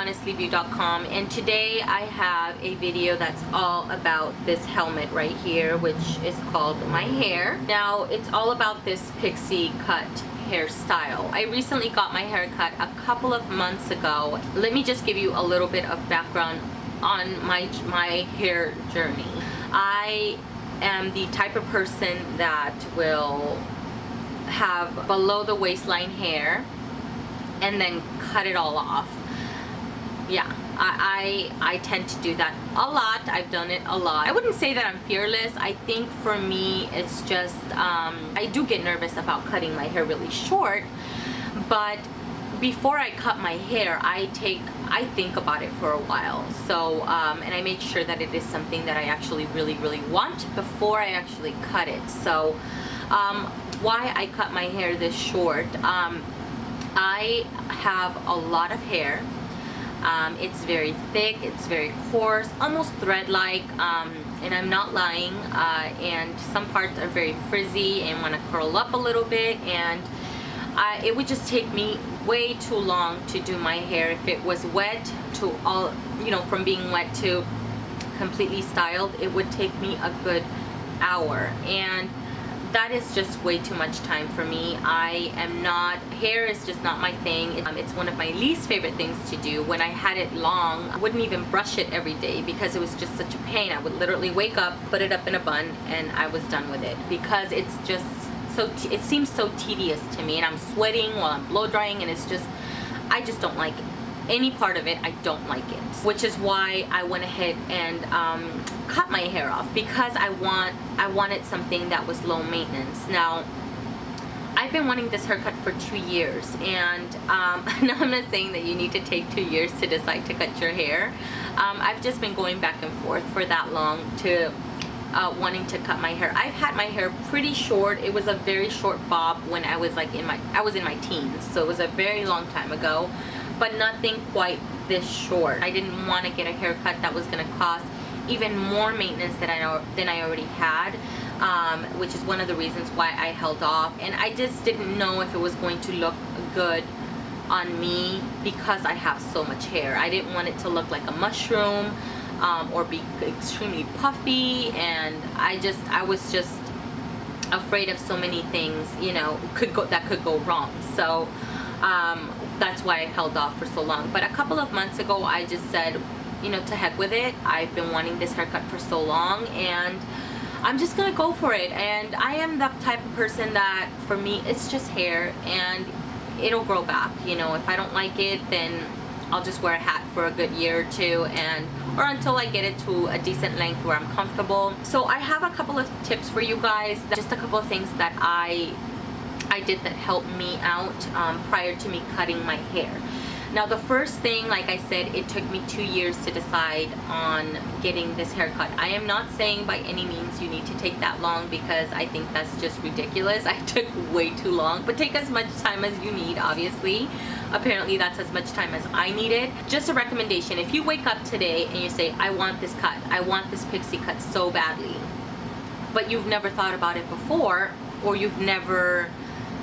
honestlybview.com, and today I have a video that's all about this helmet right here, which is called my hair. Now it's all about this pixie cut hairstyle. I recently got my hair cut a couple of months ago. Let me just give you a little bit of background on my hair journey. I am the type of person that will have below the waistline hair and then cut it all off. Yeah, I tend to do that a lot. I've done it a lot. I wouldn't say that I'm fearless. I think for me it's just I do get nervous about cutting my hair really short, but before I cut my hair I think about it for a while. So and I make sure that it is something that I actually really want before I actually cut it. So why I cut my hair this short, I have a lot of hair. It's very thick, it's very coarse, almost thread-like, and I'm not lying, and some parts are very frizzy and want to curl up a little bit, and it would just take me way too long to do my hair. If it was wet to all, you know, from being wet to completely styled, it would take me a good hour, and that is just way too much time for me. Hair is just not my thing. It's one of my least favorite things to do. When I had it long, I wouldn't even brush it every day because it was just such a pain. I would literally wake up, put it up in a bun, and I was done with it because it's just so, it seems so tedious to me, and I'm sweating while I'm blow drying, and it's just, I just don't like it. Any part of it, I don't like it, which is why I went ahead and cut my hair off, because I wanted something that was low maintenance. Now I've been wanting this haircut for 2 years, and no, I'm not saying that you need to take 2 years to decide to cut your hair. I've just been going back and forth for that long to wanting to cut my hair. I've had my hair pretty short. It was a very short bob when I was like in my teens, so it was a very long time ago, but nothing quite this short. I didn't want to get a haircut that was going to cost even more maintenance than I already had, which is one of the reasons why I held off. And I just didn't know if it was going to look good on me because I have so much hair. I didn't want it to look like a mushroom or be extremely puffy, and I was just afraid of so many things, you know, that could go wrong. So that's why I held off for so long. But a couple of months ago I just said, you know, to heck with it. I've been wanting this haircut for so long, and I'm just gonna go for it. And I am the type of person that, for me, it's just hair and it'll grow back. You know, if I don't like it, then I'll just wear a hat for a good year or two, or until I get it to a decent length where I'm comfortable. So I have a couple of tips for you guys, just a couple of things that I did that helped me out prior to me cutting my hair. Now the first thing, like I said, it took me 2 years to decide on getting this haircut. I am not saying by any means you need to take that long, because I think that's just ridiculous. I took way too long, but take as much time as you need, obviously. Apparently that's as much time as I needed. Just a recommendation, if you wake up today and you say, I want this cut, I want this pixie cut so badly, but you've never thought about it before, or you've never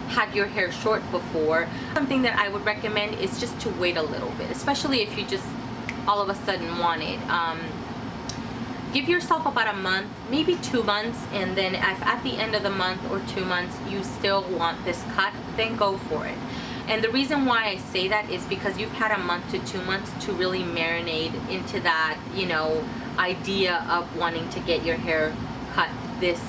had your hair short before, something that I would recommend is just to wait a little bit, especially if you just all of a sudden want it. Give yourself about a month, maybe 2 months, and then if at the end of the month or 2 months you still want this cut, then go for it. And the reason why I say that is because you've had a month to 2 months to really marinate into that, you know, idea of wanting to get your hair cut this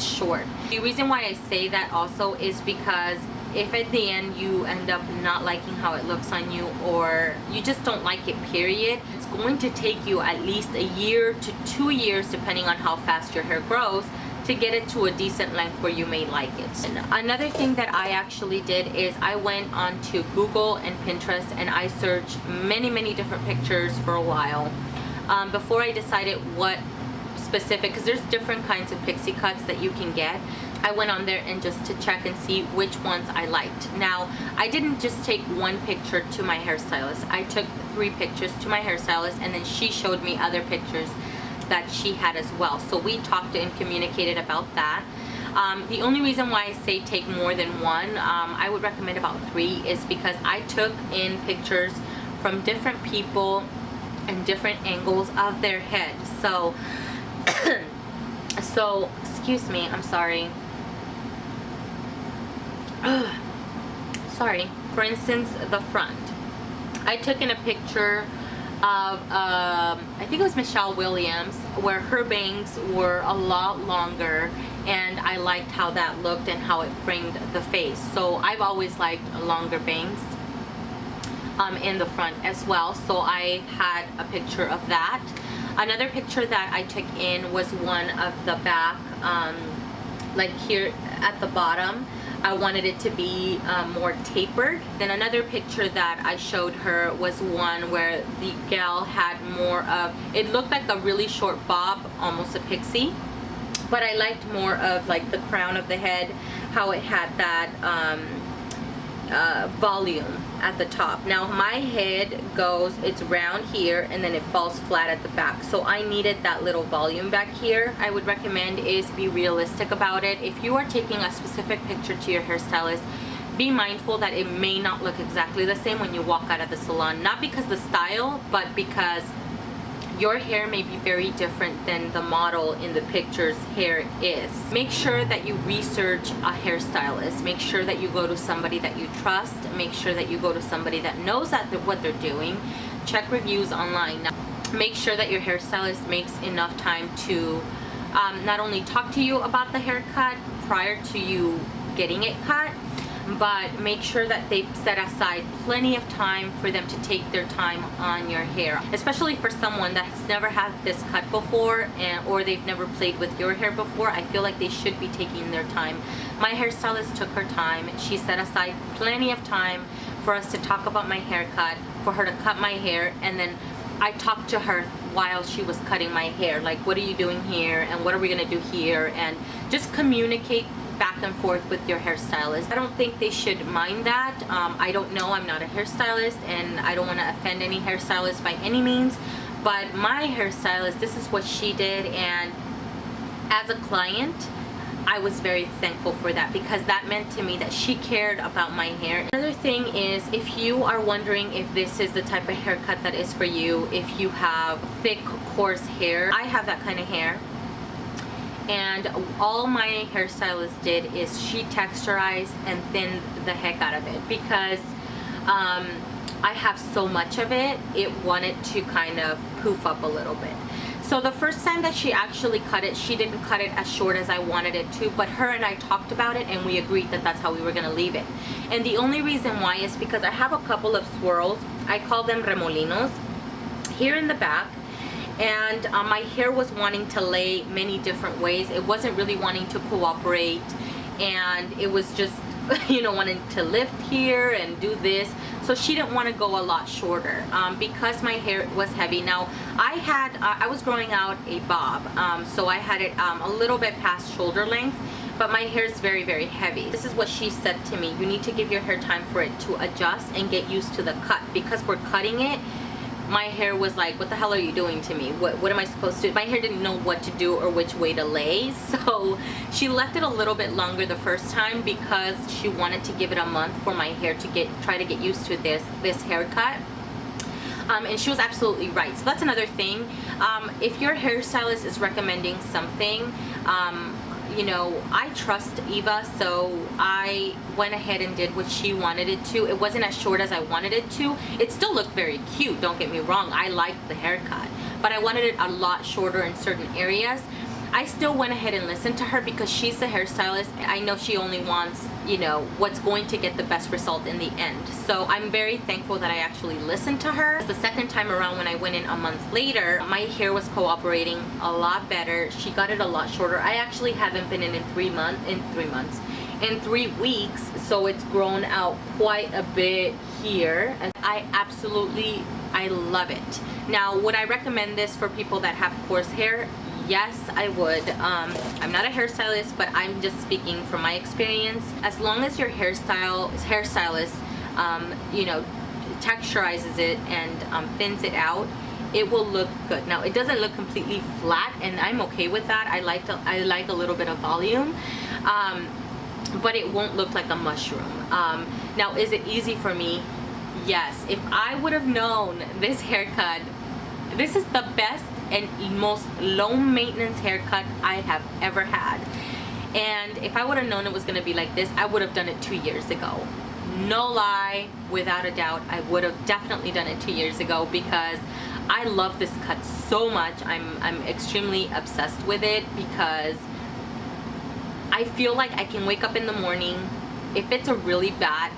short. The reason why I say that also is because if at the end you end up not liking how it looks on you, or you just don't like it, period, it's going to take you at least a year to 2 years, depending on how fast your hair grows, to get it to a decent length where you may like it. And another thing that I actually did is I went onto Google and Pinterest, and I searched many different pictures for a while before I decided what specific, because there's different kinds of pixie cuts that you can get. I went on there and just to check and see which ones I liked. Now, I didn't just take one picture to my hairstylist. I took 3 pictures to my hairstylist, and then she showed me other pictures that she had as well. So we talked and communicated about that. The only reason why I say take more than one, I would recommend about 3, is because I took in pictures from different people and different angles of their head. So so excuse me, I'm sorry. Sorry. For instance, the front. I took in a picture of I think it was Michelle Williams, where her bangs were a lot longer, and I liked how that looked and how it framed the face. So I've always liked longer bangs in the front as well, so I had a picture of that. Another picture that I took in was one of the back, like here at the bottom. I wanted it to be more tapered. Then another picture that I showed her was one where the gal had more of, it looked like a really short bob, almost a pixie, but I liked more of like the crown of the head, how it had that volume at the top. Now my head goes, it's round here and then it falls flat at the back, so I needed that little volume back here. I would recommend is be realistic about it. If you are taking a specific picture to your hairstylist, be mindful that it may not look exactly the same when you walk out of the salon, not because the style, but because your hair may be very different than the model in the picture's hair is. Make sure that you research a hairstylist. Make sure that you go to somebody that you trust. Make sure that you go to somebody that knows what they're doing. Check reviews online. Now, make sure that your hairstylist makes enough time to not only talk to you about the haircut prior to you getting it cut, but make sure that they set aside plenty of time for them to take their time on your hair, especially for someone that's never had this cut before, or they've never played with your hair before. I feel like they should be taking their time. My hairstylist took her time. She set aside plenty of time for us to talk about my haircut, for her to cut my hair, and then I talked to her while she was cutting my hair, like, what are you doing here and what are we gonna do here, and just communicate back and forth with your hairstylist. I don't think they should mind that. I don't know, I'm not a hairstylist and I don't want to offend any hairstylist by any means, but my hairstylist, this is what she did, and as a client I was very thankful for that, because that meant to me that she cared about my hair. Another thing is, if you are wondering if this is the type of haircut that is for you, if you have thick, coarse hair, I have that kind of hair. And all my hairstylist did is she texturized and thinned the heck out of it, because I have so much of it, it wanted to kind of poof up a little bit. So the first time that she actually cut it, she didn't cut it as short as I wanted it to, but her and I talked about it and we agreed that that's how we were going to leave it. And the only reason why is because I have a couple of swirls, I call them remolinos, here in the back. And my hair was wanting to lay many different ways. It wasn't really wanting to cooperate, and it was just, you know, wanting to lift here and do this. So she didn't want to go a lot shorter because my hair was heavy. Now I was growing out a bob, so I had it a little bit past shoulder length, but my hair is very, very heavy. This is what she said to me: you need to give your hair time for it to adjust and get used to the cut, because we're cutting it. My hair was like, what the hell are you doing to me? What am I supposed to do? My hair didn't know what to do or which way to lay. So she left it a little bit longer the first time because she wanted to give it a month for my hair to try to get used to this haircut. And she was absolutely right. So that's another thing. If your hairstylist is recommending something, you know, I trust Eva, so I went ahead and did what she wanted it to. It wasn't as short as I wanted it to. It still looked very cute, don't get me wrong. I liked the haircut, but I wanted it a lot shorter in certain areas. I still went ahead and listened to her because she's the hairstylist. I know she only wants, you know, what's going to get the best result in the end. So I'm very thankful that I actually listened to her. The second time around, when I went in a month later, my hair was cooperating a lot better. She got it a lot shorter. I actually haven't been in 3 months. In 3 weeks, so it's grown out quite a bit here. And I love it. Now, would I recommend this for people that have coarse hair? Yes, I would. I'm not a hairstylist, but I'm just speaking from my experience. As long as your hairstylist, you know, texturizes it and thins it out, it will look good. Now, it doesn't look completely flat, and I'm okay with that. I like a little bit of volume, but it won't look like a mushroom. Now, is it easy for me? Yes, if I would have known this haircut, this is the best and most low maintenance haircut I have ever had. And if I would have known it was going to be like this, I would have done it 2 years ago. No lie, without a doubt, I would have definitely done it 2 years ago because I love this cut so much. I'm extremely obsessed with it because I feel like I can wake up in the morning. If it's a really bad,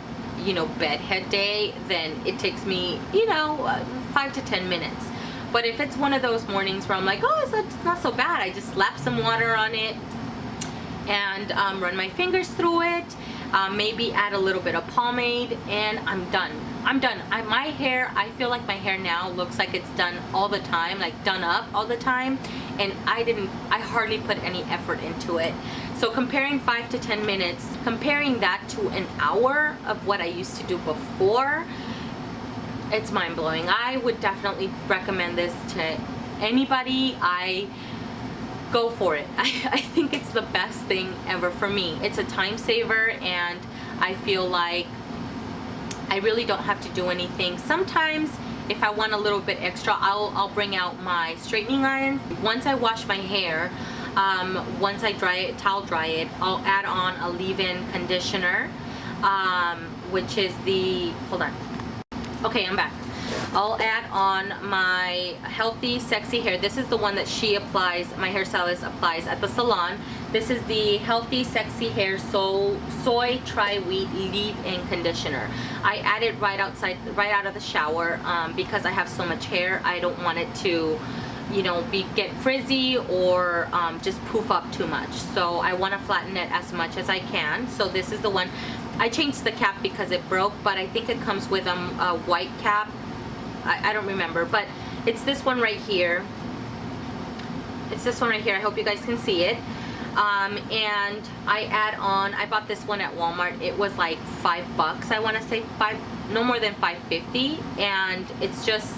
you know, bedhead day, then it takes me, you know, 5 to 10 minutes. But if it's one of those mornings where I'm like, oh, it's not so bad, I just slap some water on it and run my fingers through it, maybe add a little bit of pomade, and I'm done. I'm done. My hair, I feel like my hair now looks like it's done all the time, like done up all the time, and I hardly put any effort into it. So comparing 5 to 10 minutes, comparing that to an hour of what I used to do before, it's mind-blowing. I would definitely recommend this to anybody. Go for it. I think it's the best thing ever for me. It's a time saver, and I feel like I really don't have to do anything. Sometimes if I want a little bit extra, I'll bring out my straightening iron. Once I wash my hair, once I dry it, towel dry it, I'll add on a leave-in conditioner, which is the, hold on. Okay, I'm back. I'll add on my Healthy Sexy Hair. This is the one that she applies, my hairstylist applies at the salon. This is the Healthy Sexy Hair Soy Tri-Wheat Leave-In Conditioner. I add it right out of the shower because I have so much hair. I don't want it to, you know, get frizzy or just poof up too much. So I want to flatten it as much as I can. So this is the one. I changed the cap because it broke, but I think it comes with a white cap. I don't remember, but it's this one right here. It's this one right here. I hope you guys can see it. And I add on, I bought this one at Walmart. It was like $5, I want to say no more than $5.50, and it's just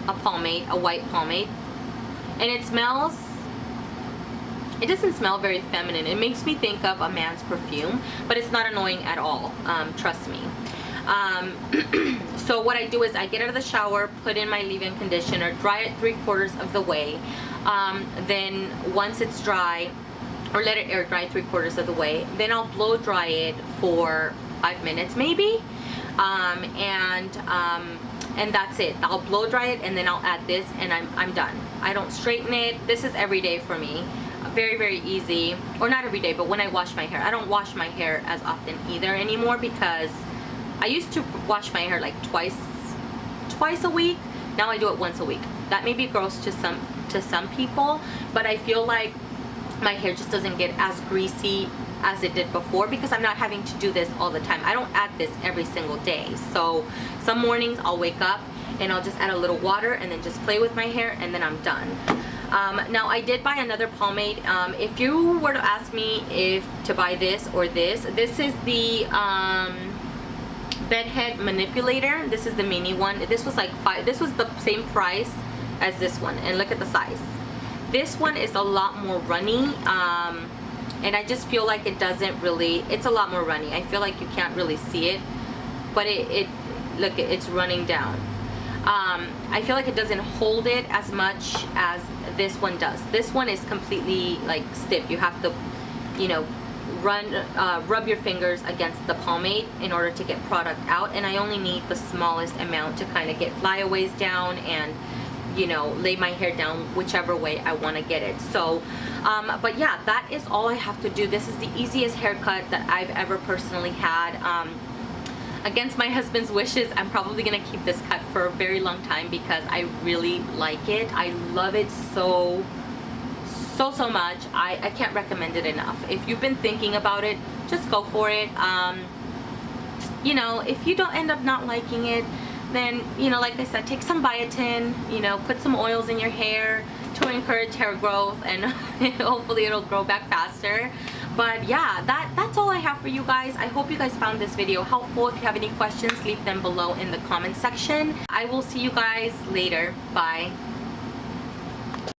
a pomade, a white pomade, and it smells, it doesn't smell very feminine. It makes me think of a man's perfume, but it's not annoying at all, trust me. So what I do is I get out of the shower, put in my leave-in conditioner, dry it 3/4 of the way, then once it's dry, or let it air dry 3/4 of the way, then I'll blow dry it for 5 minutes maybe, and that's it. I'll blow dry it, and then I'll add this, and I'm done. I don't straighten it. This is every day for me. Very, very easy. Or not every day, but when I wash my hair. I don't wash my hair as often either anymore because I used to wash my hair like twice a week. Now I do it once a week. That may be gross to some people, but I feel like my hair just doesn't get as greasy as it did before because I'm not having to do this all the time. I don't add this every single day. So some mornings I'll wake up and I'll just add a little water and then just play with my hair, and then I'm done. Now I did buy another pomade. If you were to ask me if to buy this or this is the bedhead manipulator. This is the mini one. This was like this was the same price as this one, and look at the size. This one is a lot more runny, and I just feel like it doesn't really, it's a lot more runny. I feel like you can't really see it, but look, it's running down. I feel like it doesn't hold it as much as this one does. This one is completely like stiff. You have to, you know, rub your fingers against the pomade in order to get product out, and I only need the smallest amount to kind of get flyaways down and, you know, lay my hair down whichever way I want to get it. So but yeah, that is all I have to do. This is the easiest haircut that I've ever personally had. Against my husband's wishes, I'm probably gonna keep this cut for a very long time because I really like it. I love it so much. I can't recommend it enough. If you've been thinking about it, just go for it. You know, if you don't end up not liking it, then, you know, like I said, take some biotin, you know, put some oils in your hair to encourage hair growth, and hopefully it'll grow back faster. But yeah, that's all I have for you guys. I hope you guys found this video helpful. If you have any questions, leave them below in the comment section. I will see you guys later. Bye.